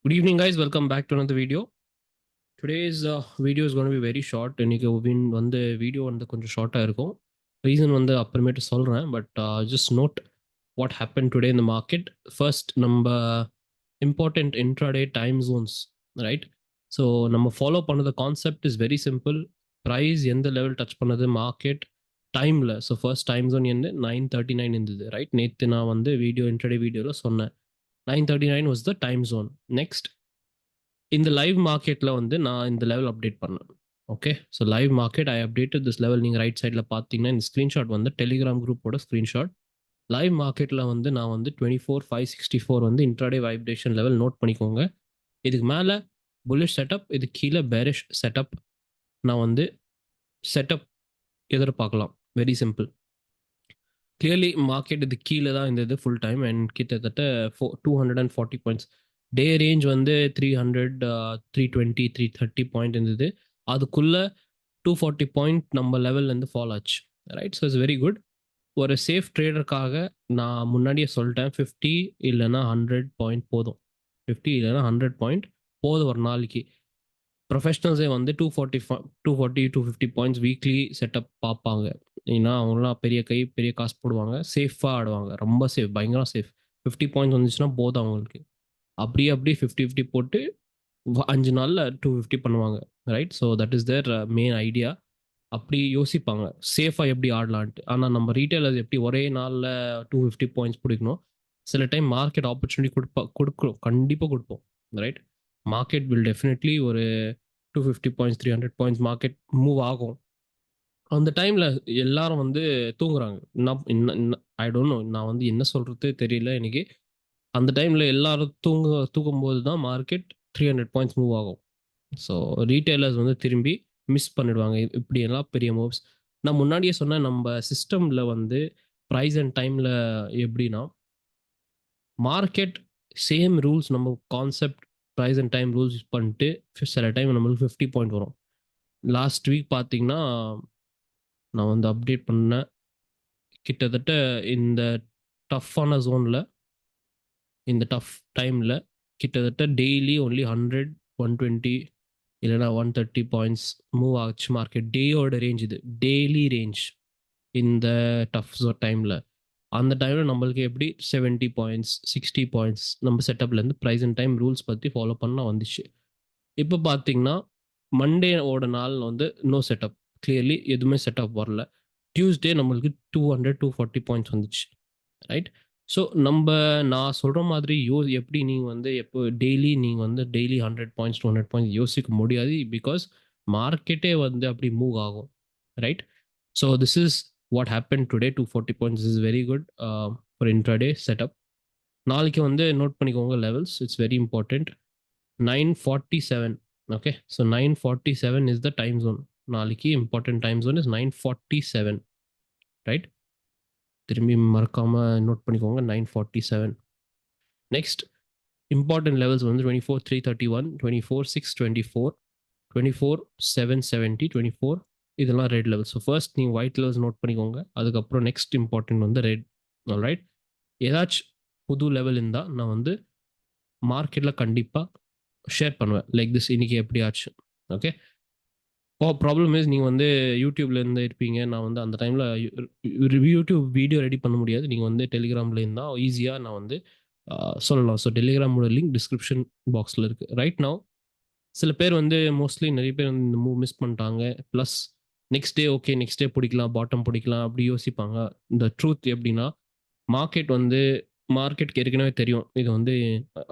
Good evening, guys. Welcome back to another video. Today's video is going to be very short. இன்னைக்கு வந்து video வந்து கொஞ்சம் ஷார்ட்டாக இருக்கும். ரீசன் வந்து அப்புறமேட்டு சொல்கிறேன். But just note what happen today in the market. First நம்ம important intraday time zones, right? So நம்ம ஃபாலோ பண்ணது concept is very simple. Price எந்த லெவல் டச் பண்ணது மார்க்கெட் டைமில். ஸோ ஃபர்ஸ்ட் டைம் ஜோன் வந்து 9:39 இருந்தது, ரைட்? நேற்று நான் வந்து இன்ட்ராடே வீடியோவில் சொன்னேன் 9:39 was the time zone. Next இந்த லைவ் மார்க்கெட்டில் வந்து நான் இந்த லெவல் அப்டேட் பண்ணேன். Okay, so live market I updated this level. நீங்கள் ரைட் சைடில் பார்த்தீங்கன்னா இந்த ஸ்க்ரீன்ஷாட் வந்து டெலிகிராம் குரூப்போட ஸ்க்ரீன்ஷாட். லைவ் மார்க்கெட்டில் வந்து நான் வந்து 24,564 வந்து இன்ட்ராடே வைப்ரேஷன் லெவல் நோட் பண்ணிக்கோங்க. இதுக்கு மேலே புல்லிஷ் செட்டப், இது கீழே பேரிஷ் செட்டப். நான் வந்து செட்டப் எதிர்பார்க்கலாம். Very simple. கிளியர்லி மார்க்கெட் இது கீழே தான் இருந்தது ஃபுல் டைம் அண்ட் கிட்டத்தட்ட 240 பாயிண்ட்ஸ். டே ரேஞ்ச் வந்து 300, 320, 330 பாயிண்ட் இருந்தது. அதுக்குள்ளே 240 பாயிண்ட் நம்ம லெவல்லேருந்து ஃபால் ஆச்சு, right? So it's very good. ஒரு சேஃப் ட்ரேடருக்காக நான் முன்னாடியே சொல்லிட்டேன் 50 இல்லைன்னா 100 பாயிண்ட் போதும். 50 இல்லைன்னா 100 பாயிண்ட் போதும் ஒரு நாளைக்கு. ப்ரொஃபஷனல்ஸே வந்து 250 பாயிண்ட்ஸ் வீக்லி செட்டப் பார்ப்பாங்க. ஏன்னா அவங்களாம் பெரிய கை பெரிய காசு போடுவாங்க, சேஃபாக ஆடுவாங்க, ரொம்ப சேஃப், பயங்கரம் சேஃப். 50 பாயிண்ட்ஸ் வந்துச்சுன்னா போதும் அவங்களுக்கு. அப்படியே 50 போட்டு 5 நாளில் 250 பண்ணுவாங்க, right? So that is there main idea. அப்படி யோசிப்பாங்க சேஃபாக எப்படி ஆடலான்ட்டு. ஆனால் நம்ம ரீட்டைலர்ஸ் எப்படி ஒரே நாளில் 250 பாயிண்ட்ஸ் பிடிக்கணும். சில டைம் மார்க்கெட் ஆப்பர்ச்சுனிட்டி கொடுக்குறோம், கண்டிப்பாக கொடுப்போம், ரைட்? மார்க்கெட் வில் டெஃபினெட்லி ஒரு 250 பாயிண்ட்ஸ் 300 பாயிண்ட்ஸ் மார்க்கெட் மூவ் ஆகும். அந்த டைமில் எல்லாரும் வந்து தூங்குறாங்க. ஐ டோன்ட் நோ, நான் வந்து என்ன சொல்கிறது தெரியல எனக்கு. அந்த டைமில் எல்லாரும் தூங்கும்போது தான் மார்க்கெட் 300 பாயிண்ட்ஸ் மூவ் ஆகும். ஸோ ரீட்டைலர்ஸ் வந்து திரும்பி மிஸ் பண்ணிடுவாங்க இப்படியெல்லாம் பெரிய மூவ்ஸ். நான் முன்னாடியே சொன்னேன் நம்ம சிஸ்டமில் வந்து ப்ரைஸ் அண்ட் டைமில் எப்படின்னா மார்க்கெட் சேம் ரூல்ஸ், நம்ம concept price and time rules use பண்ணிட்டு சில டைம் நம்மளுக்கு 50 பாயிண்ட் வரும். லாஸ்ட் வீக் பார்த்தீங்கன்னா நான் வந்து அப்டேட் பண்ணேன். கிட்டத்தட்ட இந்த டஃப்பான ஜோனில், இந்த டஃப் டைமில் கிட்டத்தட்ட டெய்லி ஒன்லி 100, 120 இல்லைனா 130 பாயிண்ட்ஸ் மூவ் ஆச்சு மார்க்கெட். டேயோட ரேஞ்ச் இது, டெய்லி ரேஞ்ச் இந்த டஃப் டைமில். அந்த டைமில் நம்மளுக்கு எப்படி 70 பாயிண்ட்ஸ் 60 பாயிண்ட்ஸ் நம்ம செட்டப்லேருந்து ப்ரைஸ் அண்ட் டைம் ரூல்ஸ் பற்றி ஃபாலோ பண்ண வந்துச்சு. இப்போ பார்த்தீங்கன்னா மண்டேவோட நாள் வந்து நோ செட்டப், கிளியர்லி எதுவுமே செட்டப் வரல. டியூஸ்டே நம்மளுக்கு 200, 240 பாயிண்ட்ஸ் வந்துச்சு, ரைட்? ஸோ நான் சொல்கிற மாதிரி எப்படி நீங்கள் வந்து எப்போ நீங்கள் வந்து டெய்லி 100 பாயிண்ட்ஸ் 200 பாயிண்ட்ஸ் யோசிக்க முடியாது. பிகாஸ் மார்க்கெட்டே வந்து அப்படி மூவ் ஆகும், right? So this is what happen today. 240 points is very good for intraday setup. நாளைக்கு வந்து நோட் பண்ணிக்கோங்க levels, it's very important. 9:47. Okay, so 9:47 is the time zone. நாளைக்கு important time zone is 9:47, right? திரும்பி மறக்காமல் note பண்ணிக்கோங்க 9:47. Next important levels வந்து 24,331, 24,624, 24,770, 24. இதெல்லாம் red levels. So first நீங்கள் ஒயிட் லெவல்ஸ் நோட் பண்ணிக்கோங்க. அதுக்கப்புறம் நெக்ஸ்ட் இம்பார்ட்டன்ட் வந்து ரெட், ரைட்? ஏதாச்சும் புது லெவல் இருந்தால் நான் வந்து மார்க்கெட்டில் கண்டிப்பாக ஷேர் பண்ணுவேன், லைக் திஸ். இன்னைக்கு எப்படி ஆச்சு, ஓகே? ப்ராப்ளம் இஸ் நீங்கள் வந்து யூடியூப்லேருந்து இருப்பீங்க. நான் வந்து அந்த டைமில் யூடியூப் வீடியோ ரெடி பண்ண முடியாது. நீங்கள் வந்து டெலிகிராமில் இருந்தால் ஈஸியாக நான் வந்து சொல்லலாம். ஸோ டெலிகிராமோட லிங்க் டிஸ்கிரிப்ஷன் பாக்ஸில் இருக்குது. ரைட் நவ் சில பேர் வந்து மோஸ்ட்லி நிறைய பேர் வந்து இந்த மூவ் மிஸ் பண்ணிட்டாங்க. Plus next day okay, next day பிடிக்கலாம், பாட்டம் பிடிக்கலாம் அப்படி யோசிப்பாங்க. இந்த ட்ரூத் எப்படின்னா மார்க்கெட்டுக்கு ஏற்கனவே தெரியும் இது வந்து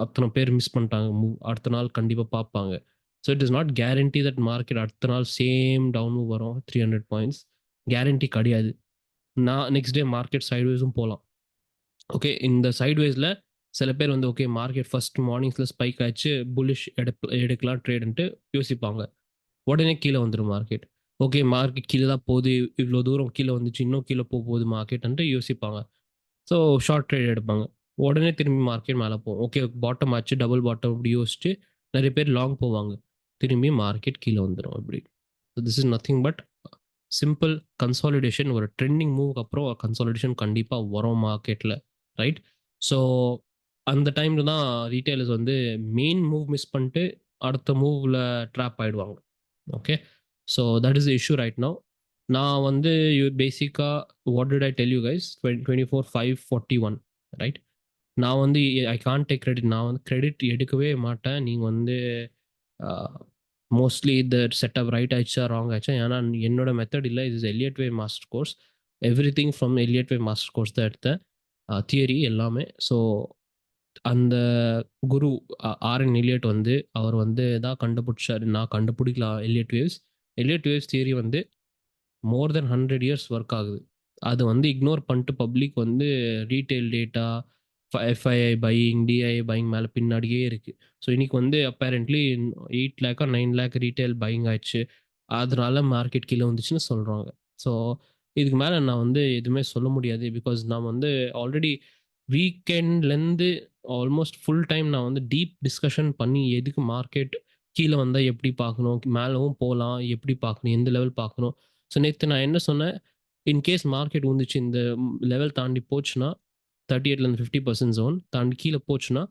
அத்தனை பேர் மிஸ் பண்ணிட்டாங்க மூவ், அடுத்த நாள் கண்டிப்பாக பார்ப்பாங்க. So it is not guarantee that market அடுத்த நாள் சேம் டவுன் மூவ் வரும் 300 பாயிண்ட்ஸ், கேரண்டி கிடையாது. நான் நெக்ஸ்ட் டே மார்க்கெட் சைட்வேஸும் போகலாம். ஓகே, இந்த சைட்வேஸில் சில பேர் வந்து ஓகே மார்க்கெட் ஃபர்ஸ்ட் மார்னிங்ஸில் ஸ்பைக் ஆச்சு, புல்லிஷ் எடுக்கலாம் ட்ரேடுன்ட்டு யோசிப்பாங்க. உடனே கீழே வந்துடும் மார்க்கெட். ஓகே மார்க்கெட் கீழே தான் போகுது, இவ்வளோ தூரம் கீழே வந்துச்சு, இன்னும் கீழே போகுது மார்க்கெட்ன்ட்டு யோசிப்பாங்க. ஸோ ஷார்ட் ட்ரேட் எடுப்பாங்க. உடனே திரும்பி மார்க்கெட் மேலே போகும். ஓகே பாட்டம் ஆச்சு, டபுள் பாட்டம் அப்படி யோசிச்சு நிறைய பேர் லாங் போவாங்க. திரும்பி மார்க்கெட் கீழே வந்துடும் அப்படி. So this is nothing but simple consolidation. ஒரு ட்ரெண்டிங் மூவுக்கு அப்புறம் கன்சாலிடேஷன் கண்டிப்பாக வரும் மார்க்கெட்டில், ரைட்? ஸோ அந்த டைம்ல தான் ரீட்டைலர்ஸ் வந்து மெயின் மூவ் மிஸ் பண்ணிட்டு அடுத்த மூவ்ல ட்ராப் ஆயிடுவாங்க. Okay, so that is issue right now. நான் வந்து பேசிக்காக what did I tell you guys 24,541 right. நான் வந்து ஐ கான்ட் டேக் கிரெடிட். நான் வந்து கிரெடிட் எடுக்கவே மாட்டேன். நீங்கள் வந்து மோஸ்ட்லி இந்த செட்டப் ரைட் ஆயிடுச்சா ராங் ஆயிடுச்சா, ஏன்னா என்னோட மெத்தட் இல்லை. இது Elliott wave master course. Everything from Elliott wave master course தான் எடுத்தேன், தியரி எல்லாமே. ஸோ அந்த குரு ஆர்என் எலியட் வந்து அவர் வந்து தான் கண்டுபிடிச்சாரு. நான் கண்டுபிடிக்கலாம் Elliott waves. Elliott waves theory வந்து மோர் தென் 100 years ஒர்க் ஆகுது. அது வந்து இக்னோர் பண்ணிட்டு பப்ளிக் வந்து retail data, FII buying, DI buying மேலே பின்னாடியே இருக்கு. ஸோ இன்னைக்கு வந்து apparently 8 lakh or 9 lakh retail buying ஆயிடுச்சு. அதனால மார்க்கெட் கீழே வந்துச்சுன்னு சொல்கிறாங்க. ஸோ இதுக்கு மேலே நான் வந்து எதுவுமே சொல்ல முடியாது. பிகாஸ் நான் வந்து ஆல்ரெடி வீக்கெண்ட்லேருந்து ஆல்மோஸ்ட் ஃபுல் டைம் நான் வந்து டீப் டிஸ்கஷன் பண்ணி எதுக்கு மார்க்கெட் கீழே வந்தால் எப்படி பார்க்கணும், மேலவும் போகலாம் எப்படி பார்க்கணும், எந்த லெவல் பார்க்கணும். ஸோ நேற்று நான் என்ன சொன்னேன், இன்கேஸ் மார்க்கெட் வந்துச்சு இந்த லெவல் தாண்டி போச்சுன்னா 38லேருந்து 50% ஜோன் தாண்டி கீழே போச்சுன்னா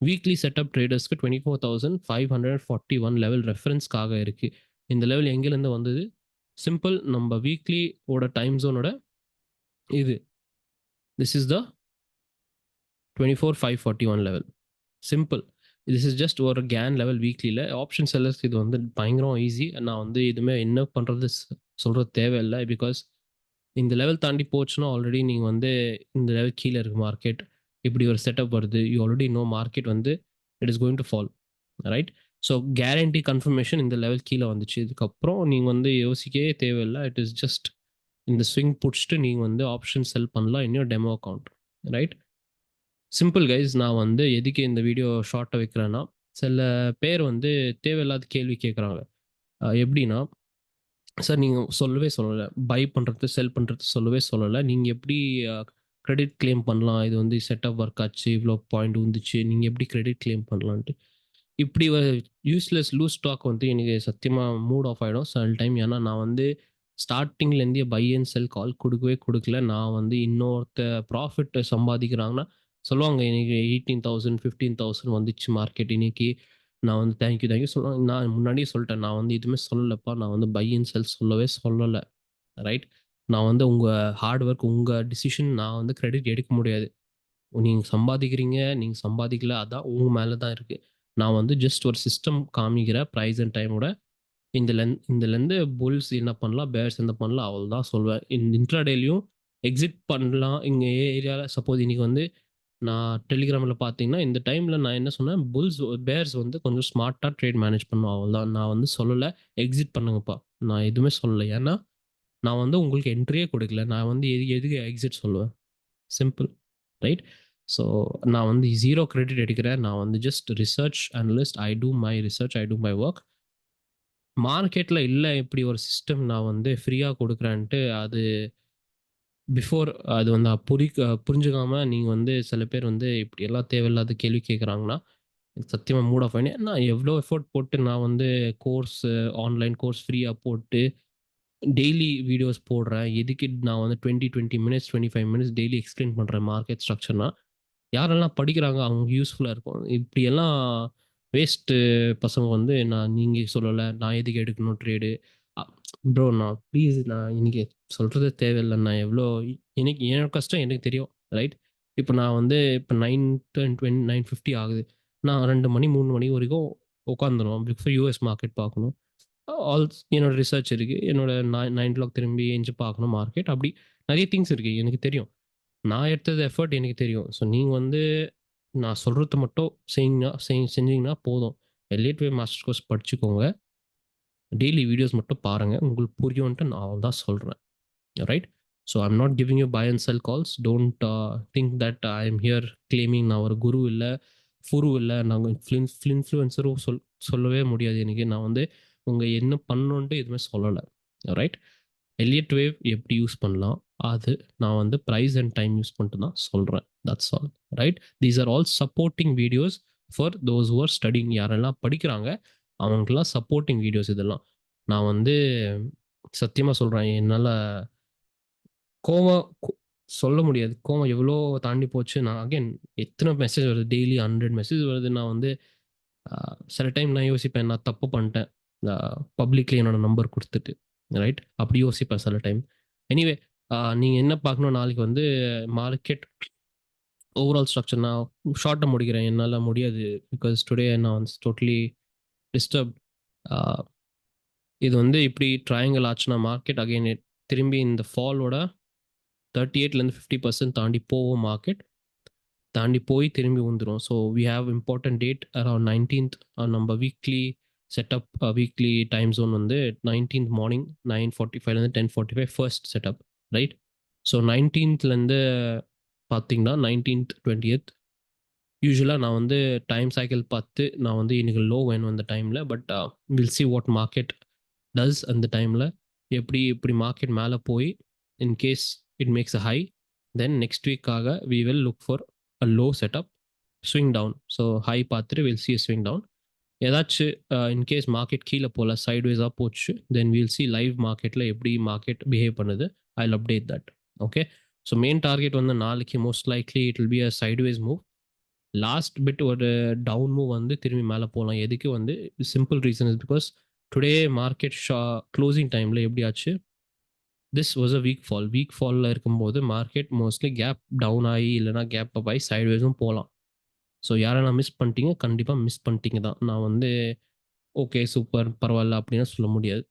வீக்லி செட்டப் ட்ரேடர்ஸ்க்கு 24,541 லெவல் ரெஃபரன்ஸ்க்காக இருக்குது. இந்த லெவல் எங்கேருந்து வந்தது? சிம்பிள், நம்ம வீக்லி ஓட டைம் ஜோனோட இது. This is the 24,541 level. Simple. This is just ஒரு கேன் லெவல் வீக்லியில். ஆப்ஷன் செல்லர்ஸ் இது வந்து பயங்கரம் ஈஸி. நான் வந்து எதுவுமே என்ன பண்ணுறது சொல்கிறது தேவையில்லை. பிகாஸ் இந்த லெவல் தாண்டி போச்சுன்னா ஆல்ரெடி நீங்கள் வந்து இந்த லெவல் கீழே இருக்குது மார்க்கெட். இப்படி ஒரு செட்டப் வருது, யூ ஆல்ரெடி நோ மார்க்கெட் வந்து it is going to fall, right. So guarantee confirmation இந்த லெவல் கீழே வந்துச்சு. இதுக்கப்புறம் நீங்கள் வந்து யோசிக்கவே தேவையில்லை. இட் இஸ் ஜஸ்ட் இந்த ஸ்விங் பிடிச்சிட்டு நீங்கள் வந்து ஆப்ஷன் செல் பண்ணலாம் இன்னும் demo account, right. Simple guys. நான் வந்து எதுக்கு இந்த வீடியோ ஷார்ட்டாக வைக்கிறேன்னா, சில பேர் வந்து தேவையில்லாத கேள்வி கேட்குறாங்க. எப்படின்னா, சார் நீங்கள் சொல்லவே சொல்லலை, பை பண்ணுறது செல் பண்ணுறது சொல்லவே சொல்லலை, நீங்கள் எப்படி கிரெடிட் கிளைம் பண்ணலாம், இது வந்து செட்டப் ஒர்க் ஆச்சு, இவ்வளோ பாயிண்ட் வந்துச்சு, நீங்கள் எப்படி கிரெடிட் கிளைம் பண்ணலான்ட்டு இப்படி யூஸ்லெஸ் லூஸ் ஸ்டாக் வந்து எனக்கு சத்தியமாக மூட் ஆஃப் ஆகிடும் சில டைம். ஏன்னா நான் வந்து ஸ்டார்டிங்லேருந்தே பை அண்ட் செல் கால் கொடுக்கவே கொடுக்கல. நான் வந்து இன்னொருத்த ப்ராஃபிட் சம்பாதிக்கிறாங்கன்னா சொல்லுவாங்க, இன்னைக்கு 18,000 15,000 வந்துச்சு மார்க்கெட் இன்னைக்கு, நான் வந்து தேங்க்யூ சொல்லுவாங்க. நான் முன்னாடியே சொல்லிட்டேன், நான் வந்து எதுவுமே சொல்லலைப்பா, நான் வந்து பை அண்ட் செல் சொல்லவே சொல்லலை, ரைட். நான் வந்து உங்கள் ஹார்ட் ஒர்க், உங்கள் டிசிஷன் நான் வந்து கிரெடிட் எடுக்க முடியாது. நீங்கள் சம்பாதிக்கிறீங்க, நீங்கள் சம்பாதிக்கல, அதான் உங்கள் மேலே தான் இருக்குது. நான் வந்து ஜஸ்ட் ஒரு சிஸ்டம் காமிக்கிற ப்ரைஸ் அண்ட் டைமோட இதுலேருந்து புல்ஸ் என்ன பண்ணலாம், பேர்ஸ் என்ன பண்ணலாம், அவள் தான் சொல்வேன். இந்த இன்ட்ராடேலையும் எக்ஸிட் பண்ணலாம். இங்கே ஏரியாவில் சப்போஸ் இன்னைக்கு வந்து நான் டெலிகிராமில் பார்த்தீங்கன்னா இந்த டைமில் நான் என்ன சொன்னேன், புல்ஸ் பேர்ஸ் வந்து கொஞ்சம் ஸ்மார்ட்டாக ட்ரேட் மேனேஜ் பண்ணும், அவள் தான். நான் வந்து சொல்லலை எக்ஸிட் பண்ணுங்கப்பா, நான் எதுவுமே சொல்லலை. ஏன்னா நான் வந்து உங்களுக்கு என்ட்ரியே கொடுக்கல. நான் வந்து எதுக்கு எக்ஸிட் சொல்லுவேன்? Simple, right. ஸோ நான் வந்து ஜீரோ கிரெடிட் எடுக்கிறேன். நான் வந்து just research analyst. I do my research, I do my work. மார்க்கெட்டில் இல்லை இப்படி ஒரு சிஸ்டம் நான் வந்து ஃப்ரீயாக கொடுக்குறேன்ட்டு அது பிஃபோர் அது வந்து புரிஞ்சுக்காமல் நீங்கள் வந்து சில பேர் வந்து இப்படி எல்லாம் தேவையில்லாத கேள்வி கேட்குறாங்கன்னா சத்தியமாக மூட் ஆஃப் ஆகினேன். நான் எவ்வளோ எஃபோர்ட் போட்டு நான் வந்து கோர்ஸ், ஆன்லைன் கோர்ஸ் ஃப்ரீயாக போட்டு டெய்லி வீடியோஸ் போடுறேன். எதுக்கு நான் வந்து 20 minutes 25 minutes டெய்லி எக்ஸ்பிளைன் பண்ணுறேன் மார்க்கெட் ஸ்ட்ரக்சர்னா, யாரெல்லாம் படிக்கிறாங்க அவங்க யூஸ்ஃபுல்லாக இருக்கும். இப்படியெல்லாம் வேஸ்ட்டு பசங்க வந்து நான் நீங்கள் சொல்லலை, நான் எதுக்கு எடுக்கணும் ட்ரேடு. ப்ரோ நான் ப்ளீஸ், நான் இன்னைக்கு சொல்கிறது தேவையில்லை. நான் எவ்வளோ எனக்கு என்னோட கஷ்டம் எனக்கு தெரியும், ரைட். இப்போ நான் வந்து இப்போ 9:50 ஆகுது. நான் 2 மணி 3 மணி வரைக்கும் உட்காந்துரும் பிஃபோர் யூஎஸ் மார்க்கெட் பார்க்கணும். ஆல் என்னோட ரிசர்ச் இருக்குது. என்னோட 9 o'clock திரும்பி எஞ்சி பார்க்கணும் மார்க்கெட். அப்படி நிறைய திங்ஸ் இருக்குது எனக்கு தெரியும். நான் எடுத்தது எஃபர்ட் எனக்கு தெரியும். ஸோ நீங்கள் வந்து நான் சொல்கிறத மட்டும் செஞ்சீங்கன்னா போதும். எலிட் வே மாஸ்டர் கோர்ஸ் படிச்சுக்கோங்க. டெய்லி வீடியோஸ் மட்டும் பாருங்கள், உங்களுக்கு புரியும்ன்ட்டு நான் தான் சொல்கிறேன், right. So I'm not giving you buy and sell calls. Don't think that I am here claiming நான் ஒரு குரு இல்லை, ஃபுரு இல்லை, நாங்கள் இன்ஃப்ளூயன்சரும் சொல்லவே முடியாது எனக்கு. நான் வந்து உங்கள் என்ன பண்ணணுன்ட்டு எதுவுமே சொல்லலை, ரைட். எலியட் வேவ் எப்படி யூஸ் பண்ணலாம், அது நான் வந்து ப்ரைஸ் அண்ட் டைம் யூஸ் பண்ணிட்டு தான் சொல்கிறேன். That's all, right. These are all supporting videos for those who are studying. யாரெல்லாம் படிக்கிறாங்க அவங்களுக்கெல்லாம் சப்போர்ட்டிங் வீடியோஸ் இதெல்லாம். நான் வந்து சத்தியமாக சொல்கிறேன், என்னால் கோவம் சொல்ல முடியாது. கோவம் எவ்வளோ தாண்டி போச்சு. நான் அகைன் எத்தனை மெசேஜ் வருது டெய்லி 100 மெசேஜ் வருது. நான் வந்து சில டைம் நான் யோசிப்பேன், நான் தப்பு பண்ணிட்டேன். பப்ளிக்ல என்னோட நம்பர் குடுத்துட்டு, ரைட்? அப்படி யோசிப்பேன் சில டைம். எனிவே நீங்க என்ன பார்க்கணும் நாளைக்கு வந்து மார்க்கெட் ஓவரால் ஸ்ட்ரக்சர் நான் ஷார்ட்டா முடிக்கிறேன். என்னால முடியாது. பிகாஸ் டுடே நான் வந்து டோட்டலி டிஸ்டர்ப்ட். ஆ இது வந்து இப்படி ட்ரையாங்கிள் ஆச்சுன்னா மார்க்கெட் அகைன் திரும்பி இந்த ஃபாலோட 38லேருந்து 50% தாண்டி போகும் மார்க்கெட். தாண்டி போய் திரும்பி வந்துரும். So we have important date around 19th. நம்ம weekly setup weekly time zone வந்து 19th மார்னிங் 9:45லேருந்து 10:45 first setup, right? So 19th பார்த்தீங்கன்னா 19th 20th யூஸ்வலாக நான் வந்து டைம் சைக்கிள் பார்த்து நான் வந்து இன்னைக்கு லோ வேணும் அந்த டைமில். But will see what market does அந்த டைமில். எப்படி இப்படி மார்க்கெட் மேலே போய் in case it makes a high, then next வீக்காக we will look for a low setup, swing down. So high பார்த்துட்டு வில் சி ஸ்விங் டவுன். ஏதாச்சும் இன்கேஸ் மார்க்கெட் கீழே போகல சைட்வேஸாக போச்சு, தென் வில் சி லைவ் மார்க்கெட்டில் எப்படி மார்க்கெட் பிஹேவ் பண்ணுது. I will update that. Okay. So main target வந்து நாளைக்கு most likely it will be a sideways move. Last bit ஒரு டவுன் மூவ் வந்து திரும்பி மேலே போகலாம். எதுக்கு வந்து simple reason is because today market closing டைமில் எப்படி ஆச்சு, திஸ் வாஸ் அ வீக் ஃபாலில் இருக்கும்போது மார்க்கெட் மோஸ்ட்லி கேப் டவுன் ஆகி இல்லைனா கேப் அப் ஆகி சைட்வேஸும் போகலாம். ஸோ யாரெல்லாம் மிஸ் பண்ணிட்டீங்க, கண்டிப்பாக மிஸ் பண்ணிட்டீங்க தான். நான் வந்து ஓகே சூப்பர் பரவாயில்ல அப்படின்னு சொல்ல முடியாது,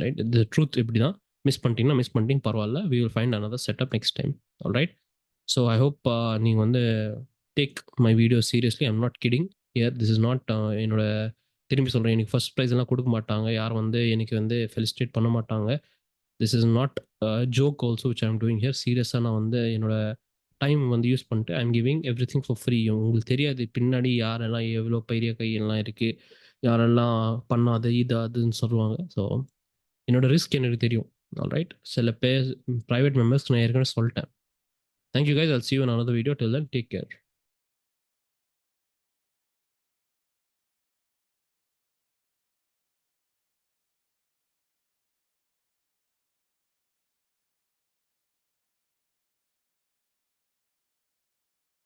ரைட்? த ட்ரூத் இப்படி தான். மிஸ் பண்ணிட்டீங்கன்னா மிஸ் பண்ணிட்டீங்க, பரவாயில்ல. We will find another setup next time. All right. So I hope நீங்கள் வந்து take my video seriously. I'm not kidding here. This is not என்னோட திரும்பி சொல்கிறேன், எனக்கு ஃபர்ஸ்ட் ப்ரைஸ் எல்லாம் கொடுக்க மாட்டாங்க. யாரும் வந்து எனக்கு வந்து ஃபெலிசிட்டேட் பண்ண மாட்டாங்க. This is not joke also which I'm doing here. சீரியஸாக நான் வந்து என்னோட டைம் வந்து யூஸ் பண்ணிட்டு I'm giving every thing for free. உங்களுக்கு தெரியாது பின்னாடி யாரெல்லாம் எவ்வளோ பெரிய கையெல்லாம் இருக்குது, யாரெல்லாம் பண்ணாது இது அதுன்னு சொல்லுவாங்க. ஸோ என்னோட ரிஸ்க் எனக்கு தெரியும். All right. சில பேர் ப்ரைவேட் மெம்பர்ஸ் நான் ஏற்கனவே சொல்லிட்டேன். Thank you guys. I'll see you in another video. Till then, take care.